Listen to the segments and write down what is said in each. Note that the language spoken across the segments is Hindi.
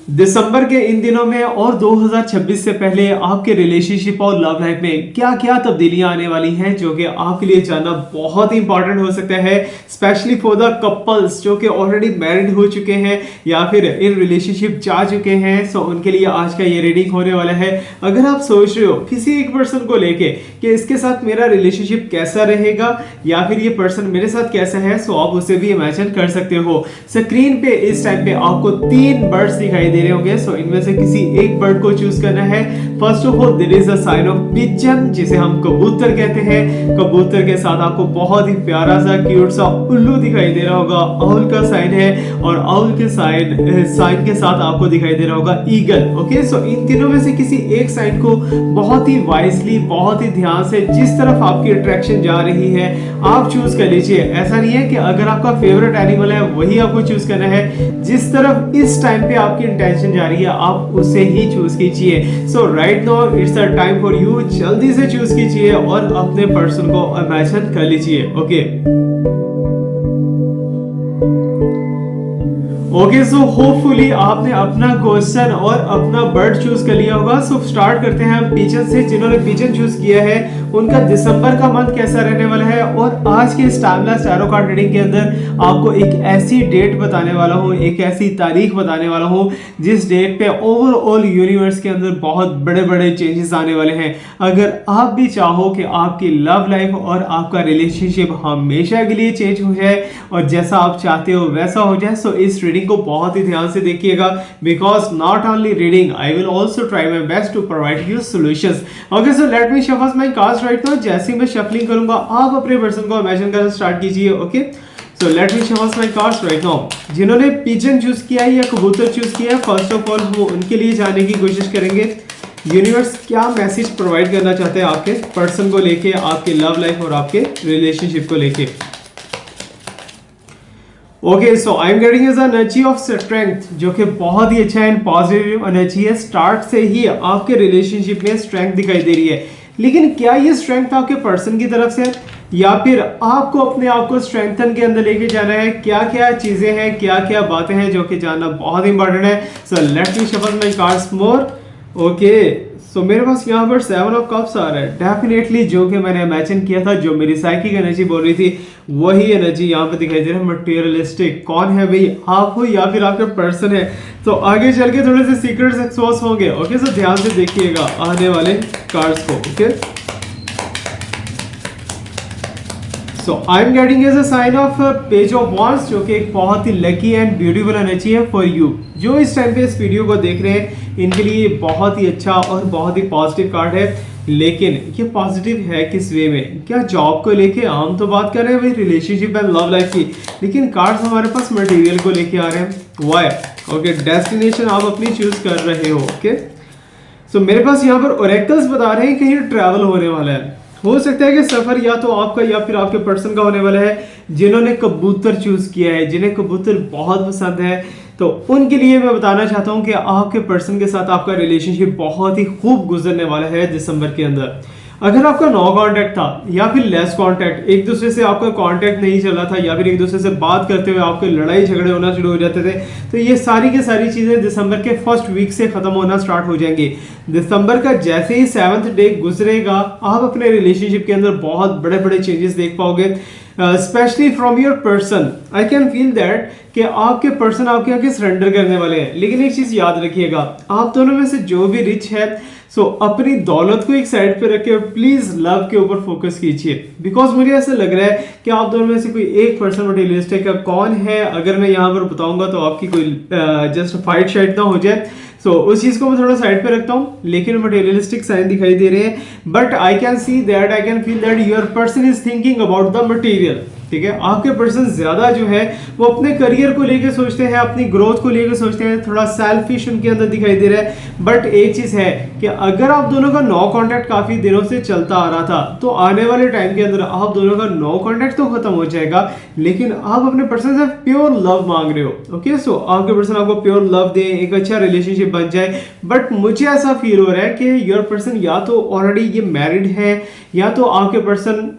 दिसंबर के इन दिनों में और 2026 से पहले आपके रिलेशनशिप और लव लाइफ में क्या क्या तब्दीलियां आने वाली हैं जो कि आपके लिए जानना बहुत ही इंपॉर्टेंट हो सकता है, स्पेशली फॉर द कपल्स जो कि ऑलरेडी मैरिड हो चुके हैं या फिर इन रिलेशनशिप जा चुके हैं। सो उनके लिए आज का ये रीडिंग होने वाला है। अगर आप सोच रहे हो किसी एक पर्सन को लेके कि इसके साथ मेरा रिलेशनशिप कैसा रहेगा या फिर ये पर्सन मेरे साथ कैसा है, सो आप उसे भी इमेजिन कर सकते हो। स्क्रीन पे इस टाइम पे आपको 3 बर्ड्स दिखाई दे रहे होंगे। सो इनमें से किसी एक बर्ड को चूज करना है। First of all there is a sign of pigeon, जिसे हम कबूतर कहते हैं। कबूतर के साथ आपको बहुत ही प्यारा सा क्यूट सा उल्लू दिखाई दे रहा होगा। आउल का साइन है और आउल के साइन के साथ आपको दिखाई दे रहा होगा ईगल। ओके, सो इन तीनों में से किसी एक साइन को बहुत ही वाइजली, बहुत ही ध्यान से जिस तरफ आपकी अट्रैक्शन जा रही है आप चूज कर लीजिए। ऐसा नहीं है कि अगर आपका फेवरेट एनिमल है वही आपको चूज करना है, जिस तरफ इस टाइम पे आपकी इंटेंशन जा रही है आप उसे ही चूज कीजिए। So right now it's the time for you, जल्दी से चूज कीजिए और अपने पर्सन को इमेजिन कर लीजिए। ओके, सो होपफुली आपने अपना क्वेश्चन और अपना बर्ड चूज कर लिया होगा। सो स्टार्ट करते हैं हम पिजन से। जिन्होंने पिजन चूज किया है उनका दिसंबर का मंथ कैसा रहने वाला है, और आज के इस टाइमलेस टैरो कार्ड रीडिंग के अंदर आपको एक ऐसी डेट बताने वाला हूँ, एक ऐसी तारीख बताने वाला हूँ जिस डेट पे ओवरऑल यूनिवर्स के अंदर बहुत बड़े बड़े चेंजेस आने वाले हैं। अगर आप भी चाहो कि आपकी लव लाइफ और आपका रिलेशनशिप हमेशा के लिए चेंज हो जाए और जैसा आप चाहते हो वैसा हो जाए, सो इस रीडिंग को बहुत ही ध्यान से देखिएगा, because not only reading I will also try my best to provide you solutions. Okay, so let me shuffle my cards right now. जैसे ही मैं शफलिंग करूंगा आप अपने पर्सन को इमेजिन करना स्टार्ट कीजिए। Okay, so let me shuffle my cards right now. जिन्होंने पिजन चूज किया है या कबूतर चूज किया है, फर्स्ट ऑफ ऑल वो उनके लिए जानने की कोशिश करेंगे यूनिवर्स क्या मैसेज प्रोवाइड करना चाहते हैं आपके पर्सन को लेके, आपके लव लाइफ और आपके रिलेशनशिप को लेके। Okay, so I am getting is energy of strength, जो कि बहुत ही अच्छा एंड पॉजिटिव एनर्जी है। स्टार्ट से ही आपके रिलेशनशिप में स्ट्रेंथ दिखाई दे रही है, लेकिन क्या ये स्ट्रेंथ आपके पर्सन की तरफ से है या फिर आपको अपने आप को स्ट्रेंथन के अंदर लेके जाना है? क्या क्या चीजें हैं, क्या क्या बातें हैं जो कि जानना बहुत इंपॉर्टेंट है। So let me shuffle my cards more. Okay, so मेरे पास यहाँ पर 7 ऑफ कप्स आ रहा है। डेफिनेटली जो कि मैंने इमेजिन किया था, जो मेरी साइकिक एनर्जी बोल रही थी, वही एनर्जी यहाँ पे दिखाई दे रहा है। मटेरियलिस्टिक कौन है भाई, आप हो या फिर आपका पर्सन है? तो आगे चल के थोड़े से सीक्रेट्स एक्सपोज होंगे। ओके, सो ध्यान से देखिएगा आने वाले कार्ड्स को। Okay, so I am getting as a sign of page of wands, जो कि एक बहुत ही लकी एंड ब्यूटीफुल एनर्जी है फॉर यू। जो इस टाइम पे इस वीडियो को देख रहे हैं इनके लिए बहुत ही अच्छा और बहुत ही पॉजिटिव कार्ड है। लेकिन ये पॉजिटिव है किस वे में? क्या जॉब को लेके? हम तो बात कर रहे हैं भाई रिलेशनशिप एंड लव लाइफ की, लेकिन कार्ड्स हमारे पास मटेरियल को लेके आ रहे हैं। वाई? ओके, डेस्टिनेशन आप अपनी चूज कर रहे हो। ओके, सो मेरे पास यहाँ पर ओरेकल्स बता रहे हैं कहीं ट्रैवल होने वाला है। हो सकता है कि सफर या तो आपका या फिर आपके पर्सन का होने वाला है। जिन्होंने कबूतर चूज किया है, जिन्हें कबूतर बहुत पसंद है, तो उनके लिए मैं बताना चाहता हूं कि आपके पर्सन के साथ आपका रिलेशनशिप बहुत ही खूब गुजरने वाला है दिसंबर के अंदर। अगर आपका नो कांटेक्ट था या फिर लेस कांटेक्ट, एक दूसरे से आपका कांटेक्ट नहीं चल रहा था या फिर एक दूसरे से बात करते हुए आपके लड़ाई झगड़े होना शुरू हो जाते थे, तो ये सारी की सारी चीजें दिसंबर के फर्स्ट वीक से खत्म होना स्टार्ट हो जाएंगी। दिसंबर का जैसे ही 7th डे गुजरेगा आप अपने रिलेशनशिप के अंदर बहुत बड़े बड़े चेंजेस देख पाओगे, specially from your person. I can feel that कि आपके पर्सन आपके आगे सरेंडर करने वाले हैं। लेकिन एक चीज याद रखिएगा, आप दोनों में से जो भी रिच है, सो अपनी दौलत को एक साइड पे रखे प्लीज लव के ऊपर फोकस कीजिए। बिकॉज मुझे ऐसा लग रहा है कि आप दोनों में से कोई एक पर्सन मटेरियलिस्टिक का कौन है, अगर मैं यहाँ पर बताऊंगा तो आपकी कोई जस्ट फाइट शाइट ना हो जाए। सो उस चीज को मैं थोड़ा साइड पे रखता हूँ, लेकिन मटेरियलिस्टिक साइन दिखाई दे रहे हैं। But I can see that, I can feel that your person is thinking about the material. ठीक है, आपके पर्सन ज्यादा जो है वो अपने करियर को लेकर सोचते हैं, अपनी ग्रोथ को लेकर सोचते हैं, थोड़ा सेल्फिश उनके अंदर दिखाई दे रहा है। बट एक चीज है कि अगर आप दोनों का नो कांटेक्ट काफी दिनों से चलता आ रहा था, तो आने वाले टाइम के अंदर आप दोनों का नो कांटेक्ट तो खत्म हो जाएगा, लेकिन आप अपने पर्सन से प्योर लव मांग रहे हो। ओके, सो आपके पर्सन आपको प्योर लव दे, एक अच्छा रिलेशनशिप बन जाए। बट मुझे ऐसा फील हो रहा है कि योर पर्सन या तो ऑलरेडी ये मैरिड है या तो आपके पर्सन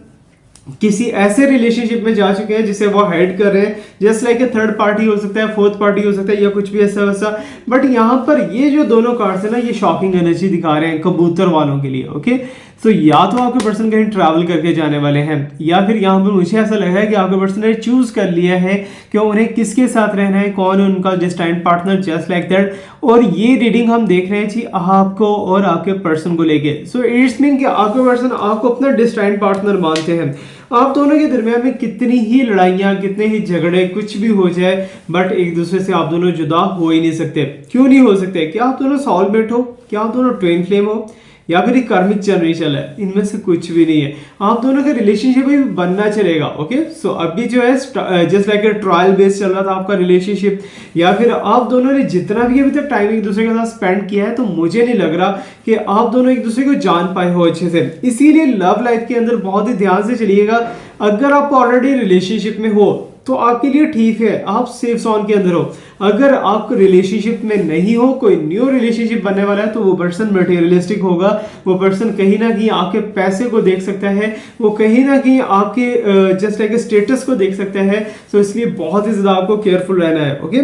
किसी ऐसे रिलेशनशिप में जा चुके हैं जिसे वो हाइड कर रहे हैं, just like a third party हो सकता है, फोर्थ पार्टी हो सकता है, या कुछ भी ऐसा वैसा। बट यहाँ पर ये जो दोनों कार्ड्स है ना, ये शॉकिंग एनर्जी दिखा रहे हैं कबूतर वालों के लिए। ओके, तो या तो आपके पर्सन कहीं ट्रैवल करके जाने वाले हैं, या फिर यहाँ पर मुझे ऐसा लग रहा है कि आपके पर्सन ने चूज कर लिया है कि उन्हें किसके साथ रहना है, कौन है उनका destined partner, just like that. और ये रीडिंग हम देख रहे हैं जी आपको और आपके पर्सन को लेके। सो इट्स मीन कि आपके पर्सन आपको अपना डेस्टाइन्ड पार्टनर मानते हैं। आप दोनों के दरमियान में कितनी ही लड़ाइयाँ, कितने ही झगड़े, कुछ भी हो जाए, बट एक दूसरे से आप दोनों जुदा हो ही नहीं सकते। क्यों नहीं हो सकते? क्या आप दोनों सोलमेट हो? क्या आप दोनों ट्विन फ्लेम हो? या फिर एक कार्मिक जनरेशन है? इनमें से कुछ भी नहीं है। आप दोनों का रिलेशनशिप भी बनना चलेगा। ओके, सो अभी जो है just like a trial base चल रहा था आपका रिलेशनशिप, या फिर आप दोनों ने जितना भी अभी तक टाइम एक दूसरे के साथ स्पेंड किया है, तो मुझे नहीं लग रहा कि आप दोनों एक दूसरे को जान पाए हो अच्छे से। इसीलिए लव लाइफ के अंदर बहुत ही ध्यान से चलिएगा। अगर आप ऑलरेडी रिलेशनशिप में हो तो आपके लिए ठीक है, आप सेफ जोन के अंदर हो। अगर आप रिलेशनशिप में नहीं हो, कोई न्यू रिलेशनशिप बनने वाला है, तो वो पर्सन मटेरियलिस्टिक होगा। वो पर्सन कहीं ना कहीं आपके पैसे को देख सकता है, वो कहीं ना कहीं आपके जस्ट लाइक स्टेटस को देख सकता है। तो इसलिए बहुत ही ज्यादा आपको केयरफुल रहना है। ओके,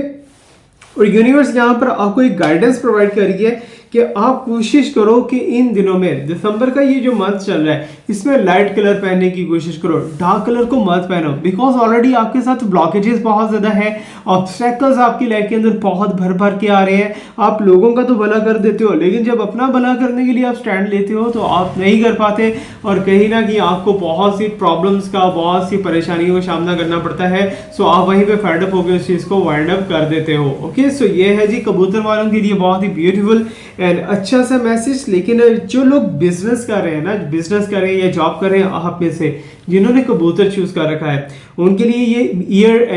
और यूनिवर्स यहाँ पर आपको एक गाइडेंस प्रोवाइड कर रही है कि आप कोशिश करो कि इन दिनों में, दिसंबर का ये जो मंथ चल रहा है, इसमें लाइट कलर पहनने की कोशिश करो, डार्क कलर को मत पहनो। बिकॉज ऑलरेडी आपके साथ ब्लॉकेजेस बहुत ज्यादा है, ऑब्स्टेकल्स आपकी लाइफ के अंदर बहुत भर भर के आ रहे हैं। आप लोगों का तो भला कर देते हो, लेकिन जब अपना भला करने के लिए आप स्टैंड लेते हो तो आप नहीं कर पाते, और कहीं ना कहीं आपको बहुत सी प्रॉब्लम्स का, बहुत सी परेशानियों का सामना करना पड़ता है। सो आप वहीं पे फेड अप होकर उस चीज को वाइंड अप कर देते हो। ओके, सो ये है जी कबूतर वालों के लिए बहुत ही ब्यूटीफुल एंड अच्छा सा मैसेज। लेकिन जो लोग बिजनेस कर रहे हैं ना, बिजनेस कर रहे हैं या जॉब कर रहे हैं, आप में से जिन्होंने कबूतर चूज कर रखा है, उनके लिए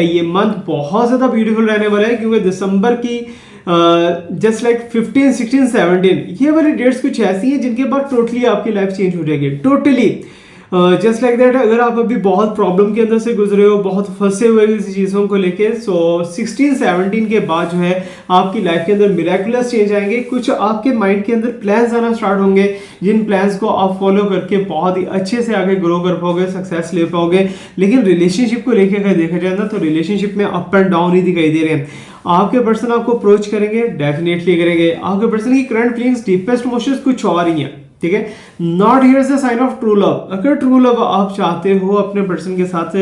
ये मंथ बहुत ज्यादा ब्यूटीफुल रहने वाला है। क्योंकि दिसंबर की जस्ट लाइक 15, 16, 17 ये वाली डेट्स कुछ ऐसी हैं जिनके बाद टोटली आपकी लाइफ चेंज हो जाएगी, टोटली जस्ट लाइक दैट। अगर आप अभी बहुत प्रॉब्लम के अंदर से गुजरे हो, बहुत फंसे हुए किसी चीज़ों को लेके, सो 16, 17 के बाद जो है आपकी लाइफ के अंदर मिरेकुलस चेंज आएंगे। कुछ आपके माइंड के अंदर प्लान्स आना स्टार्ट होंगे, जिन प्लान्स को आप फॉलो करके बहुत ही अच्छे से आगे ग्रो कर पाओगे, सक्सेस ले पाओगे। लेकिन रिलेशनशिप को लेकर अगर देखा जाए ना, तो रिलेशनशिप में अप एंड डाउन ही दिखाई दे रहे हैं। आपके पर्सन आपको अप्रोच करेंगे, डेफिनेटली करेंगे। आपके पर्सन की करंट फीलिंग्स, डीपेस्ट इमोशंस कुछ और ही हैं, ठीक है। Not here is a sign of true love. अगर ट्रू लव आप चाहते हो अपने पर्सन के साथ,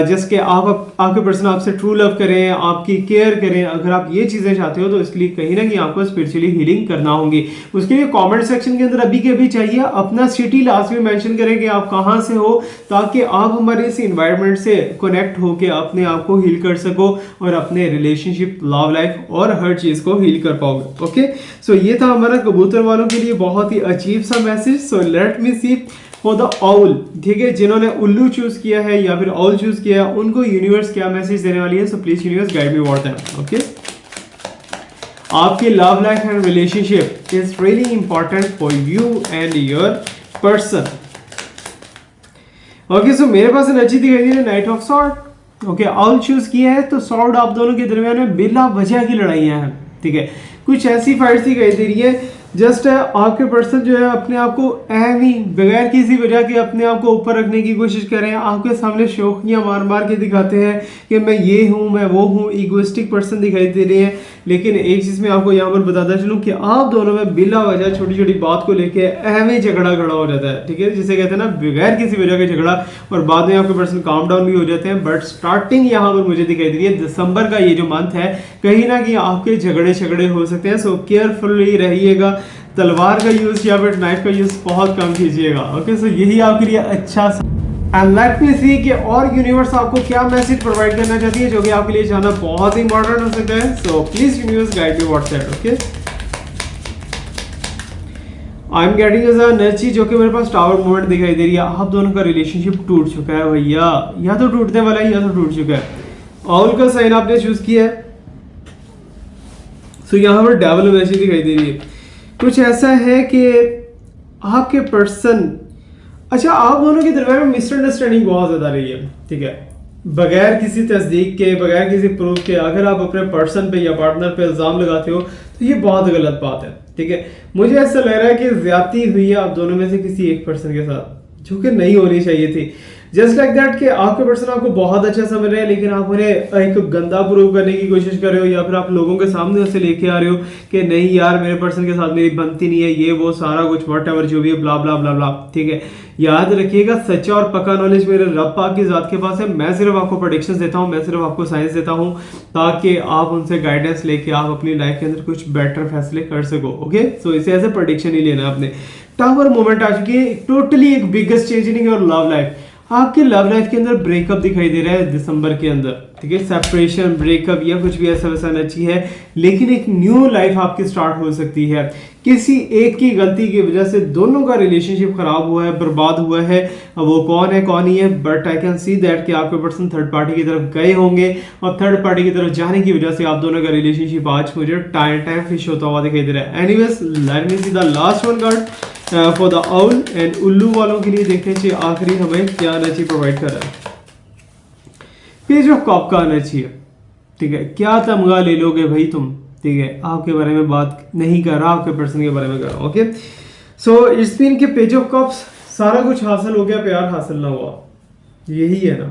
जस्ट के आपके पर्सन आपसे ट्रू लव करें, आपकी केयर करें, अगर आप ये चीजें चाहते हो, तो इसके लिए कहीं ना कहीं आपको स्पिरिचुअली हीलिंग करना होगी। उसके लिए कमेंट सेक्शन के अंदर अभी के अभी चाहिए अपना सिटी लास्ट में मेंशन करें कि आप कहाँ से हो, ताकि आप हमारे इस इन्वायरमेंट से कनेक्ट होके अपने आप को हील कर सको और अपने रिलेशनशिप, लव लाइफ और हर चीज को हील कर पाओगे। ओके, सो ये था हमारा कबूतर वालों के लिए बहुत ही अजीब सा message. So let me see for the all, ठीक है, जिन्होंने उल्लू चूज किया है या फिर ऑल चूज किया है, उनको यूनिवर्स क्या मैसेज देने वाली है। So please universe guide me what that. Okay, आपकी love life and relationship is really important for you and your person. Okay, so मेरे पास एनर्जी दिखाई दे रही है knight of sword. Okay, all choose किया है, तो सॉर्ड आप दोनों के दरमियान में बिना वजह की लड़ाइयां हैं, ठीक है। कुछ ऐसी फाइट्स दिखाई दे रही है, जस्ट आपके पर्सन जो है अपने आप को अहम ही बगैर किसी वजह के अपने आप को ऊपर रखने की कोशिश कर रहे हैं। आपके सामने शौकियां मार मार के दिखाते हैं कि मैं ये हूँ, मैं वो हूँ। ईगोइस्टिक पर्सन दिखाई दे रहे हैं। लेकिन एक चीज मैं आपको यहाँ पर बताता चलूँ कि आप दोनों में बिला वजह छोटी छोटी बात को लेके अहम ही झगड़ा खड़ा हो जाता है, ठीक है, जिसे कहते हैं ना बगैर किसी वजह का झगड़ा, और बाद में आपके पर्सन काम डाउन भी हो जाते हैं। बट स्टार्टिंग यहाँ पर मुझे दिखाई दे रही है दिसंबर का ये जो मंथ है, कहीं ना कहीं आपके झगड़े हो सकते हैं। सो केयरफुली रहिएगा, तलवार का यूज या फिर नाइफ का यूज बहुत कम कीजिएगा। ओके, सो यही आपके लिए अच्छा सा। एंड लेट मी सी कि और यूनिवर्स आपको क्या मैसेज प्रोवाइड करना चाहती है, जो कि आपके लिए जानना बहुत ही इंपॉर्टेंट हो सकता है। So please universe guide me what's that. Okay, I am getting as energy जो कि मेरे पास टावर मूवमेंट दिखाई दे रही है। आप दोनों का रिलेशनशिप टूट चुका है भैया, या तो टूटने वाला है या तो टूट चुका है। ऑल का साइन आपने चूज किया है। सो यहाँ पर डेवल एनर्जी दिखाई दे रही है। कुछ ऐसा है कि आपके पर्सन, अच्छा, आप दोनों के दरमियान में मिसअंडरस्टैंडिंग बहुत ज्यादा रही है, ठीक है, बगैर किसी तस्दीक के, बगैर किसी प्रूफ के। अगर आप अपने पर्सन पे या पार्टनर पे इल्जाम लगाते हो तो ये बहुत गलत बात है, ठीक है। मुझे ऐसा लग रहा है कि ज्यादती हुई है आप दोनों में से किसी एक पर्सन के साथ, जो कि नहीं होनी चाहिए थी। जस्ट लाइक दैट कि आपके पर्सन आपको बहुत अच्छा समझ रहे हैं, लेकिन आप उन्हें एक गंदा प्रूव करने की कोशिश कर रहे हो, या फिर आप लोगों के सामने उसे लेके आ रहे हो कि नहीं यार मेरे पर्सन के साथ मेरी बनती नहीं है, ये वो सारा कुछ वट एवर जो भी है, ब्ला ब्ला ब्ला ब्ला। ठीक है, याद रखिएगा सच्चा और पक्का नॉलेज मेरे रब पाक की जात के पास है। मैं सिर्फ आपको प्रेडिक्शंस देता हूँ, मैं सिर्फ आपको साइंस देता हूँ, ताकि आप उनसे गाइडेंस लेके आप अपनी लाइफ के अंदर कुछ बेटर फैसले कर सको। ओके, सो इसे ऐसे प्रेडिक्शन ही लेना आपने। टावर मोमेंट आ चुकी है, टोटली एक biggest change in your love life. आपके लव लाइफ के अंदर ब्रेकअप दिखाई दे रहा है दिसंबर के अंदर। ठीक है, सेपरेशन, ब्रेकअप या कुछ भी ऐसा वैसा नहीं है, लेकिन एक न्यू लाइफ आपकी स्टार्ट हो सकती है। किसी एक की गलती की वजह से दोनों का रिलेशनशिप खराब हुआ है, बर्बाद हुआ है। अब वो कौन है कौन नहीं है, but I can see that कि आपके पर्सन थर्ड पार्टी की तरफ गए होंगे, और थर्ड पार्टी की तरफ जाने की वजह से आप दोनों का रिलेशनशिप आज मुझे टाइम फिश होता हुआ दिखाई दे रहा है। Anyways, late me see the last one card for the owl and उल्लू वालों के लिए। देखने चाहिए आखिरी हमें क्या एनर्जी प्रोवाइड कर रहा है। पेज ऑफ कप का एनर्जी है। ठीक है, क्या तमगा ले लोगे भाई तुम। ठीक है, आपके बारे में बात नहीं कर रहा, आपके पर्सन के बारे में कर रहा हूं। ओके, सो इट्स मीन के पेज ऑफ कप्स, सारा कुछ हासिल हो गया, प्यार हासिल ना हुआ, यही है ना।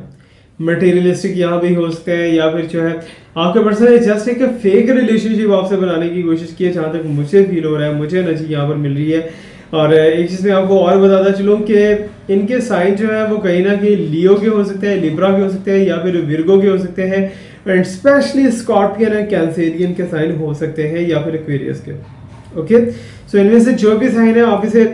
मटेरियलिस्टिक यहाँ भी हो सकते हैं, या फिर जो है आपके पर्सन ने जस्ट एक फेक रिलेशनशिप आपसे बनाने की कोशिश की है, जहाँ तक मुझे फील हो रहा है, मुझे एनर्जी यहाँ पर मिल रही है। और एक चीज़ मैं आपको और बताता चलूँ कि इनके साइन जो है वो कहीं ना कहीं लियो के हो सकते हैं, लिब्रा के हो सकते हैं, या फिर विर्गो के हो सकते हैं, and specially scorpion and Cancerian के साइन हो सकते हैं, या फिर एक्वेरियस के। ओके, सो इनमें से जो भी साइन है आप इसे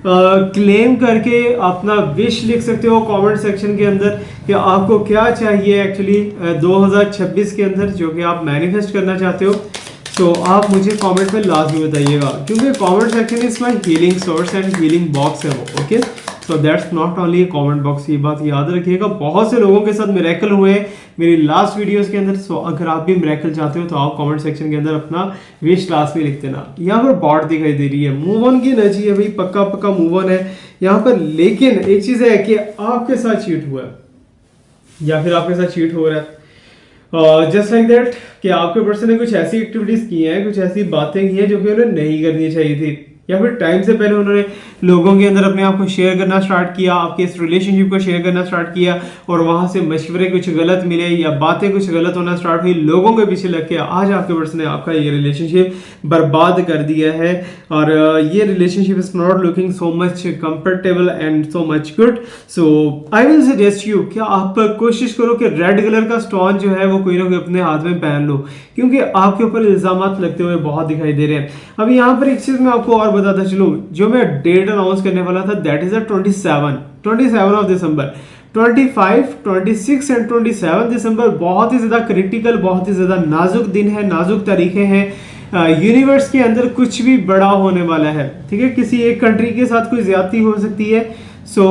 क्लेम करके अपना विश लिख सकते हो कमेंट सेक्शन के अंदर कि आपको क्या चाहिए एक्चुअली 2026 के अंदर, जो कि आप मैनिफेस्ट करना चाहते हो। तो आप मुझे कमेंट में लाजमी बताइएगा, क्योंकि comment section is my healing source and healing box है वो। Okay, so that's not only comment box, ये बात याद रखिएगा। बहुत से लोगों के साथ मिरेकल हुए मेरी लास्ट वीडियोस के अंदर। सो अगर आप भी मिरेकल चाहते हो तो आप कमेंट सेक्शन के अंदर अपना विश लास्ट में लिख देना। यहाँ पर बॉट दिखाई दे रही है, मूव ऑन की एनर्जी है भाई, पक्का पक्का मूव ऑन है यहाँ पर। लेकिन एक चीज है कि आपके साथ चीट हुआ है, या फिर आपके साथ चीट हो रहा है, जस्ट लाइक दैट कि आपके पर्सन ने कुछ ऐसी एक्टिविटीज की हैं, कुछ ऐसी बातें की हैं जो कि उन्हें नहीं करनी चाहिए थी, या फिर टाइम से पहले उन्होंने लोगों के अंदर अपने आप को शेयर करना स्टार्ट किया, आपके इस रिलेशनशिप को शेयर करना स्टार्ट किया, और वहां से मशवरे कुछ गलत मिले या बातें कुछ गलत होना स्टार्ट हुई, लोगों के पीछे लग के आज आपके पर्सन ने आपका ये रिलेशनशिप बर्बाद कर दिया है। और ये relationship is not looking so much comfortable and so much good. So I will suggest you कि आप कोशिश करो कि रेड कलर का स्टोन जो है वो कोई ना कोई अपने हाथ में पहन लो, क्योंकि आपके ऊपर इल्जाम लगते हुए बहुत दिखाई दे रहे हैं। अभी यहाँ पर एक चीज मैं आपको और बताता चलूं, जो मैं डेट अनाउंस करने वाला था that is 27 of December. 25, 26 and 27 दिसंबर बहुत ही ज्यादा क्रिटिकल, बहुत ही ज्यादा नाजुक दिन है, नाजुक तारीखें हैं। यूनिवर्स के अंदर कुछ भी बड़ा होने वाला है। ठीक है, किसी एक कंट्री के साथ कोई ज्यादती हो सकती है। सो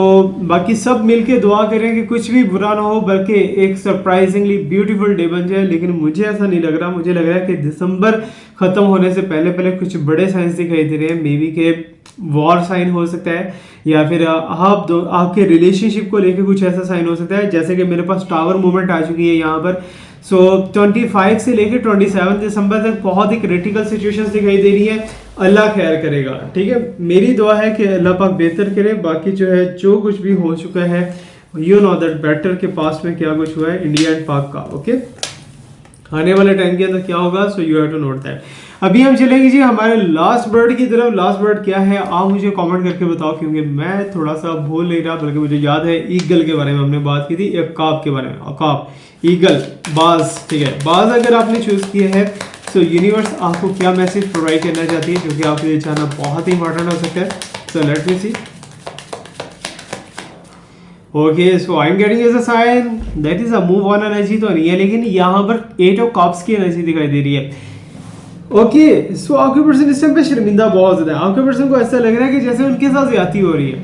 बाकी सब मिलके दुआ करें कि कुछ भी बुरा ना हो, बल्कि एक सरप्राइजिंगली ब्यूटीफुल डे बन जाए। लेकिन मुझे ऐसा नहीं लग रहा, मुझे लग रहा है कि दिसंबर खत्म होने से पहले पहले कुछ बड़े साइंस दिखाई दे रहे हैं। मे बी के वॉर साइन हो सकता है, या फिर आपके रिलेशनशिप को लेकर कुछ ऐसा साइन हो सकता है, जैसे कि मेरे पास टावर मूवमेंट आ चुकी है यहाँ पर। सो 25 से लेकर 27 दिसंबर तक बहुत ही क्रिटिकल सिचुएशंस दिखाई दे रही है। अल्लाह खैर करेगा। ठीक है, मेरी दुआ है कि अल्लाह पाक बेहतर करे। बाकी जो है जो कुछ भी हो चुका है, यू नो दैट बेटर के पास में क्या कुछ हुआ है इंडिया एंड पाक का। ओके, आने वाले टाइम के अंदर क्या होगा, so you have to note that. अभी हम चलेंगे जी हमारे लास्ट बर्ड की तरफ। लास्ट बर्ड क्या है आप मुझे कमेंट करके बताओ, क्योंकि मैं थोड़ा सा भूल नहीं रहा, बल्कि मुझे याद है ईगल के बारे में हमने बात की थी, अकाब के बारे में। अकाब, ईगल, बाज। ठीक है, बाज अगर आपने चूज किया है तो यूनिवर्स आपको क्या मैसेज प्रोवाइड करना चाहती है, जो कि आपके लिए जानना बहुत ही इंपॉर्टेंट हो सकता है। So let me see. Okay, so I am getting as a sign that is a move on energy तो नहीं है, लेकिन यहाँ पर 8 ऑफ कप्स की एनर्जी दिखाई दे रही है। ओके, सो आपके पर्सन इस टाइम पे शर्मिंदा बहुत ज्यादा है। आपके पर्सन को ऐसा लग रहा है कि जैसे उनके साथ ज्यादती हो रही है,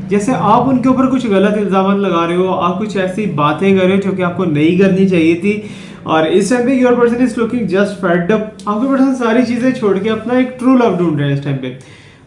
जैसे आप उनके ऊपर कुछ गलत इल्जाम लगा रहे हो, आप कुछ ऐसी बातें कर रहे हो जो कि आपको नहीं करनी चाहिए थी। और इस टाइम पे your person is looking just fed up. आपके पर्सन सारी चीजें छोड़ के अपना एक ट्रू लव ढूंढ रहे हैं इस टाइम पे।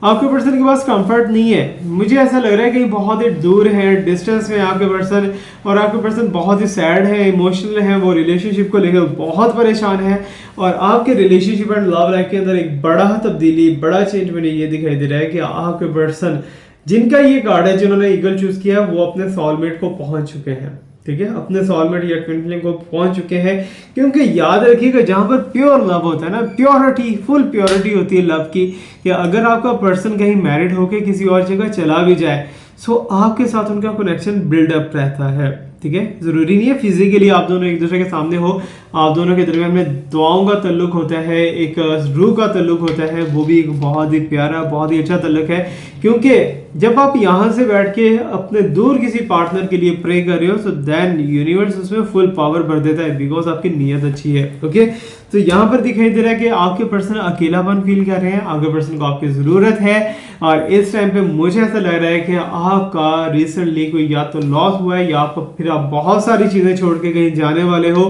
आपके पर्सन के पास कंफर्ट नहीं है, मुझे ऐसा लग रहा है कि बहुत ही दूर है, डिस्टेंस में आपके पर्सन, और आपके पर्सन बहुत ही सैड है, इमोशनल है, वो रिलेशनशिप को लेकर बहुत परेशान है। और आपके रिलेशनशिप एंड लव लाइफ के अंदर एक बड़ा तब्दीली, बड़ा चेंज मुझे ये दिखाई दे रहा है कि आपके पर्सन जिनका ये कार्ड है, जिन्होंने ईगल चूज किया, वो अपने सोलमेट को पहुंच चुके हैं, ठीक है, अपने सोलमेट या ट्विन फ्लेम को पहुंच चुके हैं। क्योंकि याद रखिएगा, जहां पर प्योर लव होता है ना, प्योरिटी, फुल प्योरिटी होती है लव की, कि अगर आपका पर्सन कहीं मैरिड होके किसी और जगह चला भी जाए, सो आपके साथ उनका कनेक्शन बिल्डअप रहता है, ठीक है। जरूरी नहीं है फिजिकली आप दोनों एक दूसरे के सामने हो, आप दोनों के दरमियान में दुआओं का तल्लुक होता है, एक रूह का तल्लुक होता है, वो भी एक बहुत ही प्यारा, बहुत ही अच्छा तल्लुक है। क्योंकि जब आप यहाँ से बैठ के अपने दूर किसी पार्टनर के लिए प्रे कर रहे हो, सो देन यूनिवर्स उसमें फुल पावर भर देता है, बिकॉज आपकी नीयत अच्छी है, ओके। तो यहाँ पर दिखाई दे रहा है कि आपके पर्सन अकेलापन फील कर रहे हैं, आपके पर्सन को आपकी ज़रूरत है, और इस टाइम पे मुझे ऐसा लग रहा है कि आपका रिसेंटली कोई या तो लॉस हुआ है, या फिर आप बहुत सारी चीज़ें छोड़ के कहीं जाने वाले हो।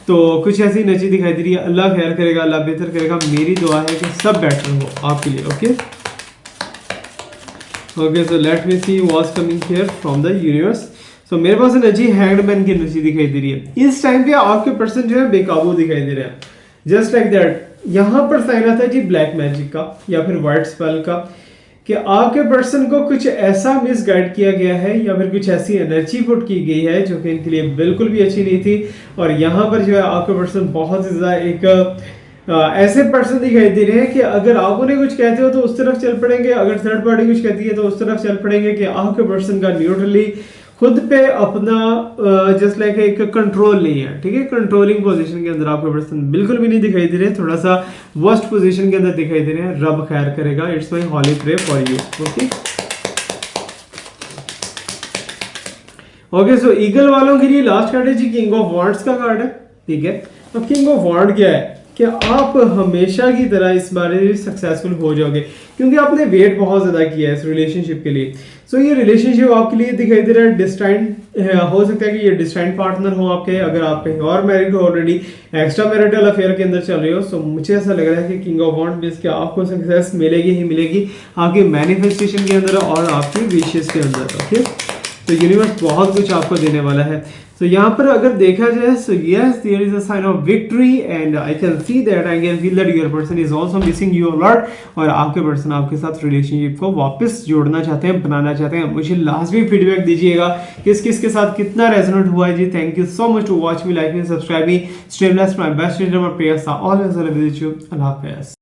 तो कुछ ऐसी एनर्जी दिखाई दे रही है। अल्लाह खैर करेगा, अल्लाह बेहतर करेगा। मेरी दुआ है कि सब बेटर हो आपके लिए, okay. Okay, so let me see what's coming here from the universe. So मेरे पास एनर्जी हैंगमैन की एनर्जी दिखाई दे रही है। इस टाइम पे आपके पर्सन जो है बेकाबू दिखाई दे रहे हैं, जस्ट लाइक दैट। यहाँ पर साइन आता है जी ब्लैक मैजिक का या फिर वाइट स्पेल का, कि आपके पर्सन को कुछ ऐसा मिसगाइड किया गया है, या फिर कुछ ऐसी एनर्जी पुट की गई है जो कि इनके लिए बिल्कुल भी अच्छी नहीं थी। और यहाँ पर जो है आपके पर्सन बहुत ही ज़्यादा एक ऐसे पर्सन दिखाई दे रहे हैं कि अगर आप उन्हें कुछ कहते हो तो उस तरफ चल पड़ेंगे, अगर थर्ड पार्टी कुछ कहती है तो उस तरफ चल पड़ेंगे, कि आपके पर्सन का न्यूट्रली खुद पे अपना जस्ट लाइक एक कंट्रोल नहीं है, ठीक है। कंट्रोलिंग पोजीशन के अंदर आपके पर्सन बिल्कुल भी नहीं दिखाई दे रहे, थोड़ा सा वर्स्ट पोजीशन के अंदर दिखाई दे रहे हैं। रब खैर करेगा, it's my holy pray for you, okay. Okay, so eagle वालों के लिए लास्ट कार्ड है जी किंग ऑफ वॉन्ड्स का कार्ड है, ठीक है। तो किंग ऑफ वॉन्ड क्या है, कि आप हमेशा की तरह इस बारे में सक्सेसफुल हो जाओगे, क्योंकि आपने वेट बहुत ज़्यादा किया है इस रिलेशनशिप के लिए। सो ये रिलेशनशिप आपके लिए दिखाई दे रहा है डिस्टाइंड, हो सकता है कि ये डिस्टाइंड पार्टनर हो आपके, अगर आप कहीं और मैरिड हो ऑलरेडी, एक्स्ट्रा मैरिटल अफेयर के अंदर चल रहे हो। सो मुझे ऐसा लग रहा है कि किंग ऑफ वॉन्ड मींस कि आपको सक्सेस मिलेगी ही मिलेगी, आपके मैनिफेस्टेशन के अंदर और आपकी विशेष के अंदर, ओके। तो यूनिवर्स बहुत कुछ आपको देने वाला है। तो यहाँ पर अगर देखा जाए, so yes there is a sign of victory, and I can see that, I can feel that your person is also missing you a lot, और आपके पर्सन आपके साथ रिलेशनशिप को वापस जोड़ना चाहते हैं, बनाना चाहते हैं। मुझे लास्ट भी फीडबैक दीजिएगा किस किस के साथ कितना रेजोनेट हुआ है जी। Thank you so much to watch me, like me, subscribe me, stay blessed, my best wishes, my prayers are always with you. अल्लाह हाफिज़।